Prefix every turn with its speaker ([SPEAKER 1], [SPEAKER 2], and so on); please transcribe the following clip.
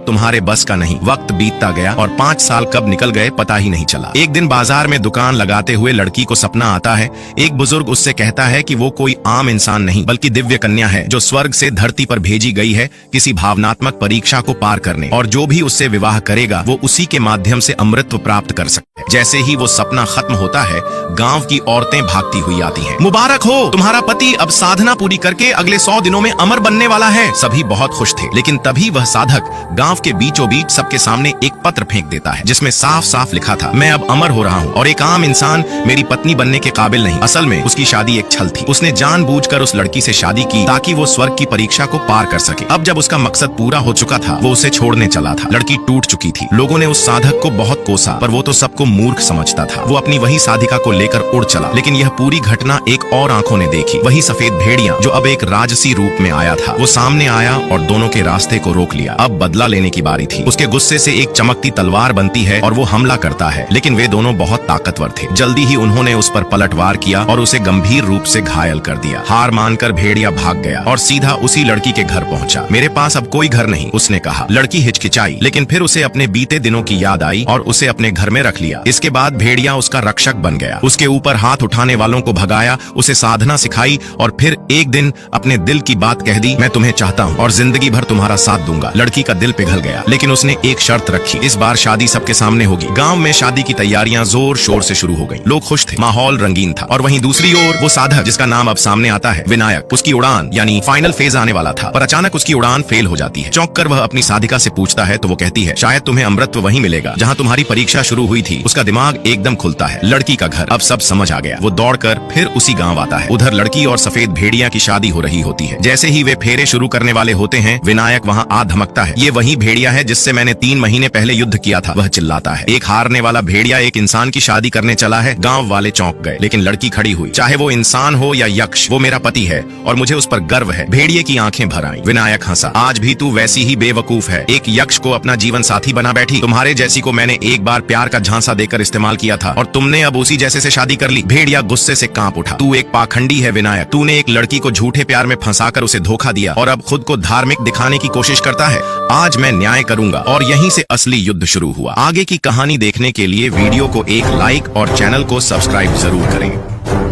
[SPEAKER 1] तुम्हारे बस का नहीं। वक्त बीतता गया और 5 साल कब निकल गए पता ही नहीं चला। एक दिन बाजार में दुकान लगाते हुए लड़की को सपना आता है। एक बुजुर्ग उससे कहता है कि वो कोई आम इंसान नहीं बल्कि दिव्य कन्या है जो स्वर्ग से धरती पर भेजी गई है किसी भावनात्मक परीक्षा को पार करने, और जो भी उससे विवाह करेगा वो उसी के माध्यम से अमृतत्व प्राप्त कर सकता है। जैसे ही वो सपना खत्म होता है, गांव की औरतें भागती हुई आती हैं। मुबारक हो, तुम्हारा पति अब साधना पूरी करके अगले 100 दिनों में अमर बनने वाला है। सभी बहुत खुश थे, लेकिन तभी वह साधक गांव के बीचों बीच सबके सामने एक पत्र फेंक देता है जिसमें साफ साफ लिखा था, मैं अब अमर हो रहा हूँ और एक आम इंसान मेरी पत्नी बनने के काबिल नहीं। असल में उसकी शादी एक छल थी। उसने जानबूझकर उस लड़की से शादी की ताकि वो स्वर्ग की परीक्षा को पार कर सके। अब जब उसका मकसद पूरा हो चुका था, वो उसे छोड़ने चला था। लड़की टूट चुकी थी। लोगों ने उस साधक को बहुत कोसा, पर वो तो सबको मूर्ख समझता था। वो अपनी वही साधिका को लेकर उड़ चला। लेकिन यह पूरी घटना एक और आंखों ने देखी। वही सफेद भेड़िया जो अब एक राजसी रूप में आया था, वो सामने आया और दोनों के रास्ते को रोक लिया। अब बदला लेने की बारी थी। उसके गुस्से से एक चमकती तलवार बनती है और वो हमला करता है, लेकिन वे दोनों बहुत ताकतवर थे। जल्दी ही उन्होंने उस पर पलटवार किया और उसे गंभीर रूप से घायल कर दिया। हार मानकर भेड़िया भाग गया और सीधा उसी लड़की के घर पहुंचा। मेरे पास अब कोई घर नहीं, उसने कहा। लड़की हिचकिचाई, लेकिन फिर उसे अपने बीते दिनों की याद आई और उसे अपने घर में रख लिया। इसके बाद भेड़िया उसका रक्षक बन गया। उसके ऊपर हाथ उठाने वालों को भगाया, उसे साधना सिखाई और फिर एक दिन अपने दिल की बात कह दी, मैं तुम्हें चाहता हूँ और जिंदगी भर तुम्हारा साथ दूंगा। लड़की का दिल पिघल गया, लेकिन उसने एक शर्त रखी, इस बार शादी सबके सामने होगी। गांव में शादी की तैयारियां जोर शोर से शुरू हो गईं। लोग खुश थे, माहौल रंगीन था। और वहीं दूसरी ओर वो साधक जिसका नाम अब सामने आता है, विनायक, उसकी उड़ान यानी फाइनल फेज आने वाला था, पर अचानक उसकी उड़ान फेल हो जाती है। चौंक कर वह अपनी साधिका से पूछता है तो वो कहती है, शायद तुम्हें अमृतत्व वहीं मिलेगा जहाँ तुम्हारी परीक्षा शुरू हुई थी। उसका दिमाग एकदम खुलता है। लड़की का घर, अब सब समझ आ गया। वो दौड़कर फिर उसी गांव आता है। उधर लड़की और सफेद भेड़िया की शादी हो रही होती है। जैसे ही वे फेरे शुरू करने वाले होते हैं, विनायक वहाँ आ धमकता है, ये वही भेड़िया है जिससे मैंने 3 महीने पहले युद्ध किया था। वह चिल्लाता है, एक हारने वाला भेड़िया एक इंसान की शादी करने चला है। गांव वाले चौंक गए, लेकिन लड़की खड़ी हुई। चाहे वो इंसान हो या यक्ष, वो मेरा पति है और मुझे उस पर गर्व है। भेड़िए की आंखें भर आईं। विनायक हंसा, आज भी तू वैसी ही बेवकूफ है। एक यक्ष को अपना जीवन साथी बना बैठी। तुम्हारे जैसी को मैंने एक बार प्यार का झांसा देकर इस्तेमाल किया था और तुमने अब उसी जैसे से शादी कर ली। भेड़िया गुस्से से कांप उठा, तू एक पाखंडी है विनायक। तूने एक लड़की को झूठे प्यार में फंसाकर उसे धोखा दिया और अब खुद को धार्मिक दिखाने की कोशिश करता है। आज मैं न्याय करूंगा। और यहीं से असली युद्ध शुरू हुआ। आगे की कहानी देखने के लिए वीडियो को एक लाइक और चैनल को सब्सक्राइब जरूर करें।